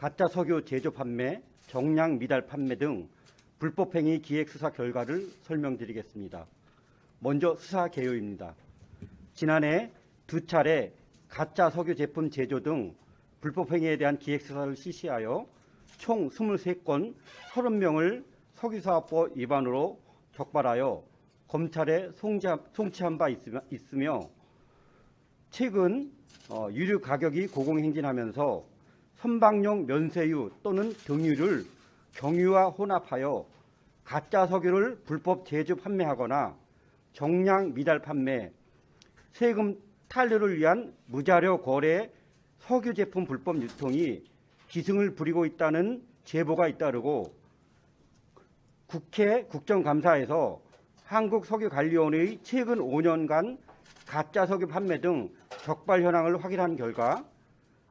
가짜 석유 제조 판매, 정량 미달 판매 등 불법행위 기획수사 결과를 설명드리겠습니다. 먼저 수사 개요입니다. 지난해 2차례 가짜 석유 제품 제조 등 불법행위에 대한 기획수사를 실시하여 총 23건 30명을 석유사업법 위반으로 적발하여 검찰에 송치한 바 있으며 최근 유류 가격이 고공행진하면서 선박용 면세유 또는 등유를 경유와 혼합하여 가짜 석유를 불법 제조 판매하거나 정량 미달 판매, 세금 탈루를 위한 무자료 거래 석유 제품 불법 유통이 기승을 부리고 있다는 제보가 잇따르고 국회 국정감사에서 한국석유관리원의 최근 5년간 가짜 석유 판매 등 적발 현황을 확인한 결과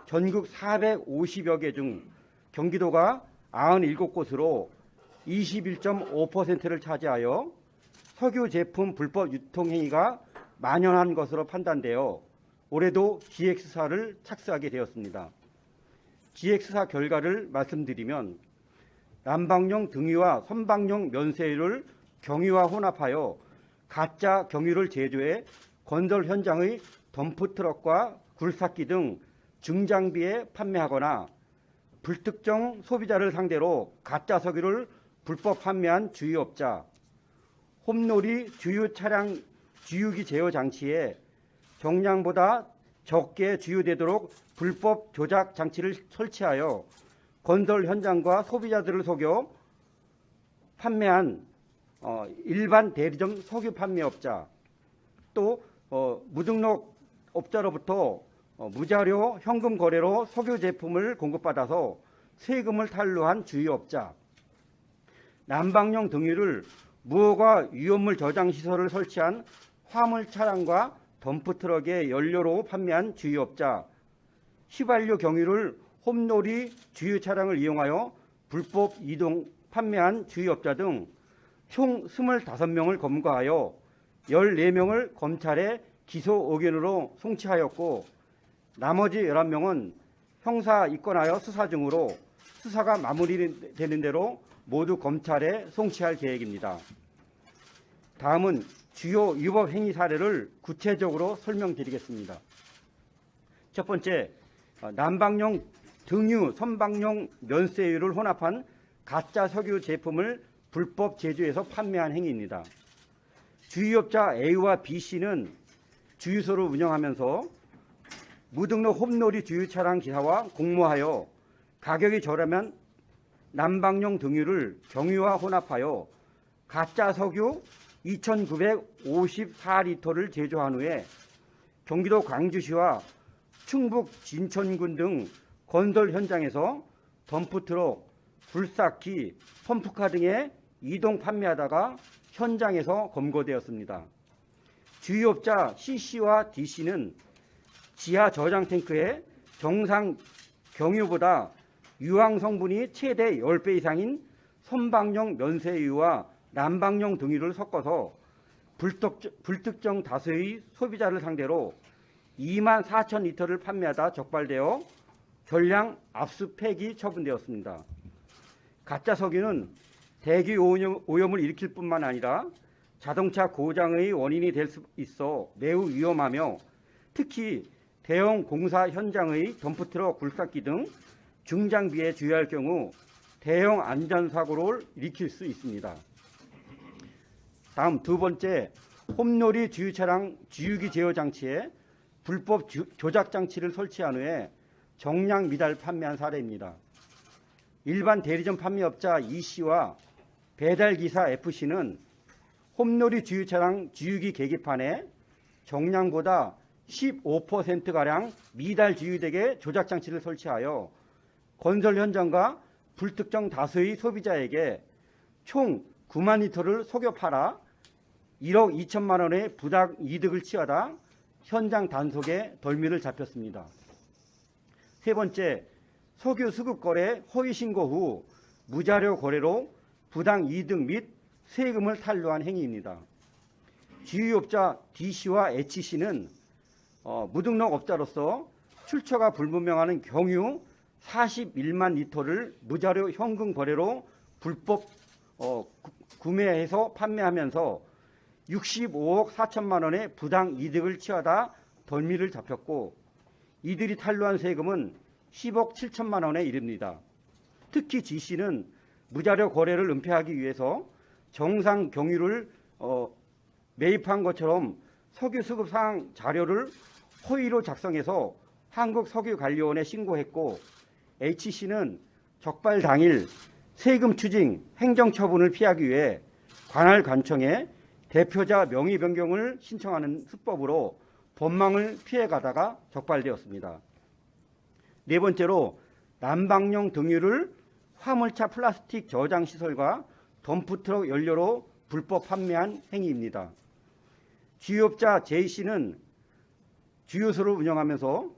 전국 450여 개 중 경기도가 97곳으로 21.5%를 차지하여 석유 제품 불법 유통 행위가 만연한 것으로 판단되어 올해도 기획수사를 착수하게 되었습니다. 기획수사 결과를 말씀드리면 난방용 등유와 선박용 면세유를 경유와 혼합하여 가짜 경유를 제조해 건설 현장의 덤프트럭과 굴삭기 등 중장비에 판매하거나 불특정 소비자를 상대로 가짜 석유를 불법 판매한 주유업자, 홈놀이 주유 차량 주유기 제어 장치에 정량보다 적게 주유되도록 불법 조작 장치를 설치하여 건설 현장과 소비자들을 속여 판매한 일반 대리점 석유 판매업자, 또 무등록 업자로부터 무자료 현금 거래로 석유 제품을 공급받아서 세금을 탈루한 주유업자, 난방용 등유를 무허가 위험물 저장 시설을 설치한 화물 차량과 덤프트럭의 연료로 판매한 주유업자, 휘발유 경유를 홈놀이 주유 차량을 이용하여 불법 이동 판매한 주유업자 등 총 25명을 검거하여 14명을 검찰에 기소 의견으로 송치하였고 나머지 11명은 형사 입건하여 수사 중으로 수사가 마무리되는 대로 모두 검찰에 송치할 계획입니다. 다음은 주요 위법 행위 사례를 구체적으로 설명드리겠습니다. 첫 번째, 난방용 등유, 선박용 면세유를 혼합한 가짜 석유 제품을 불법 제조해서 판매한 행위입니다. 주유업자 A와 B씨는 주유소를 운영하면서 무등록 홈놀이 주유 차량 기사와 공모하여 가격이 저렴한 난방용 등유를 경유와 혼합하여 가짜 석유 2,954리터를 제조한 후에 경기도 광주시와 충북 진천군 등 건설 현장에서 덤프트럭, 굴삭기, 펌프카 등의 이동 판매하다가 현장에서 검거되었습니다. 주유업자 C씨와 D씨는 지하 저장 탱크에 정상 경유보다 유황 성분이 최대 10배 이상인 선박용 면세유와 난방용 등유를 섞어서 불특정 다수의 소비자를 상대로 24,000리터를 판매하다 적발되어 전량 압수 폐기 처분되었습니다. 가짜 석유는 대기 오염을 일으킬 뿐만 아니라 자동차 고장의 원인이 될 수 있어 매우 위험하며 특히 대형 공사 현장의 덤프트럭, 굴삭기 등 중장비에 주의할 경우 대형 안전사고를 일으킬 수 있습니다. 다음 두 번째, 홈놀이 주유차량 주유기 제어 장치에 불법 조작 장치를 설치한 후에 정량 미달 판매한 사례입니다. 일반 대리점 판매업자 E씨와 배달기사 F씨는 홈놀이 주유차량 주유기 계기판에 정량보다 15%가량 미달 주유되게 조작 장치를 설치하여 건설 현장과 불특정 다수의 소비자에게 총 9만 리터를 속여 팔아 1억 2천만 원의 부당 이득을 취하다 현장 단속에 덜미를 잡혔습니다. 세 번째, 석유 수급 거래 허위 신고 후 무자료 거래로 부당 이득 및 세금을 탈루한 행위입니다. 주유업자 D씨와 H씨는 무등록 업자로서 출처가 불분명한 경유, 41만 리터를 무자료 현금 거래로 불법 구매해서 판매하면서 65억 4천만 원의 부당 이득을 취하다 덜미를 잡혔고, 이들이 탄로한 세금은 10억 7천만 원에 이릅니다. 특히 G 씨는 무자료 거래를 은폐하기 위해서 정상 경유를 매입한 것처럼 석유 수급 사항 자료를 허위로 작성해서 한국석유관리원에 신고했고, H씨는 적발 당일 세금 추징, 행정처분을 피하기 위해 관할 관청에 대표자 명의 변경을 신청하는 수법으로 법망을 피해가다가 적발되었습니다. 네 번째로 난방용 등유를 화물차 플라스틱 저장 시설과 덤프트럭 연료로 불법 판매한 행위입니다. 주유업자 J씨는 주유소를 운영하면서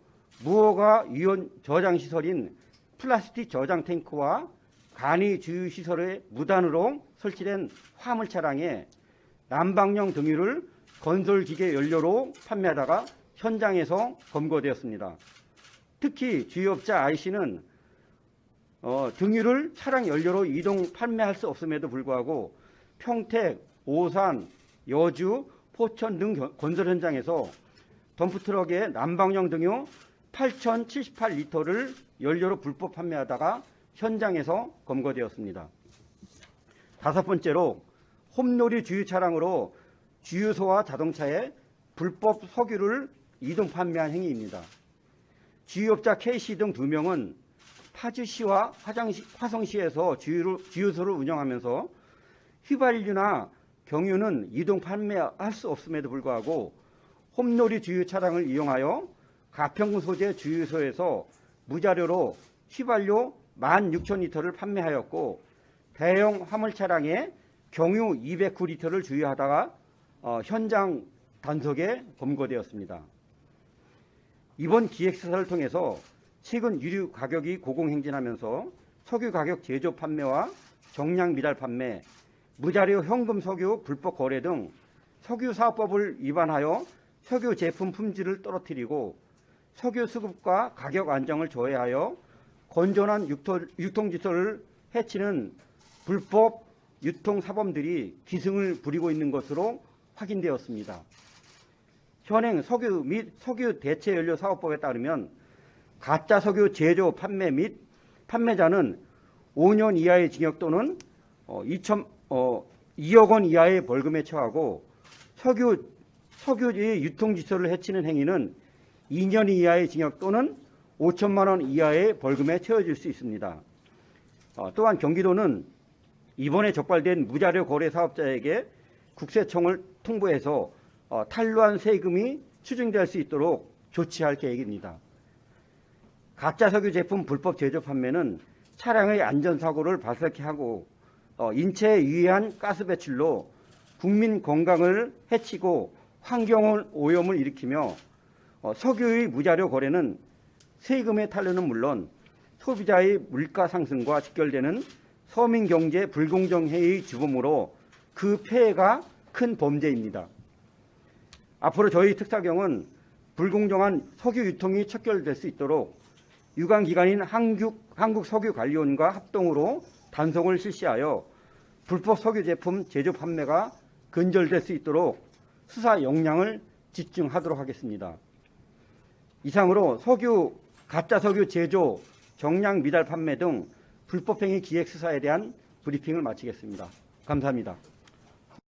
무허가 유연 저장 시설인 플라스틱 저장 탱크와 간이 주유 시설에 무단으로 설치된 화물 차량에 난방용 등유를 건설기계 연료로 판매하다가 현장에서 검거되었습니다. 특히 주유업자 I씨는 등유를 차량 연료로 이동 판매할 수 없음에도 불구하고 평택, 오산, 여주, 포천 등 건설 현장에서 덤프트럭에 난방용 등유 8,078리터를 연료로 불법 판매하다가 현장에서 검거되었습니다. 다섯 번째로 홈놀이 주유 차량으로 주유소와 자동차에 불법 석유를 이동 판매한 행위입니다. 주유업자 K씨 등 2명은 파주시와 화성시에서 주유소를 운영하면서 휘발유나 경유는 이동 판매할 수 없음에도 불구하고 홈놀이 주유 차량을 이용하여 가평 소재 주유소에서 무자료로 휘발유 16,000리터를 판매하였고, 대형 화물 차량에 경유 209리터를 주유하다가 현장 단속에 검거되었습니다. 이번 기획수사를 통해서 최근 유류 가격이 고공행진하면서 석유 가격 제조 판매와 정량 미달 판매, 무자료 현금 석유 불법 거래 등 석유사업법을 위반하여 석유 제품 품질을 떨어뜨리고 석유 수급과 가격 안정을 저해하여 건전한 유통질서를 해치는 불법 유통사범들이 기승을 부리고 있는 것으로 확인되었습니다. 현행 석유 및 석유 대체연료 사업법에 따르면 가짜 석유 제조, 판매 및 판매자는 5년 이하의 징역 또는 2억 원 이하의 벌금에 처하고, 석유의 유통질서를 해치는 행위는 2년 이하의 징역 또는 5천만 원 이하의 벌금에 처해질 수 있습니다. 또한 경기도는 이번에 적발된 무자료 거래 사업자에게 국세청을 통보해서 탄로한 세금이 추징될 수 있도록 조치할 계획입니다. 가짜 석유 제품 불법 제조 판매는 차량의 안전사고를 발생케 하고 인체에 유해한 가스 배출로 국민 건강을 해치고 환경 오염을 일으키며, 석유의 무자료 거래는 세금의 탄로는 물론 소비자의 물가 상승과 직결되는 서민경제 불공정해의 주범으로 그 폐해가 큰 범죄입니다. 앞으로 저희 특사경은 불공정한 석유 유통이 척결될 수 있도록 유관기관인 한국석유관리원과 합동으로 단속을 실시하여 불법 석유 제품 제조 판매가 근절될 수 있도록 수사 역량을 집중하도록 하겠습니다. 이상으로 가짜 석유 제조, 정량 미달 판매 등 불법행위 기획 수사에 대한 브리핑을 마치겠습니다. 감사합니다.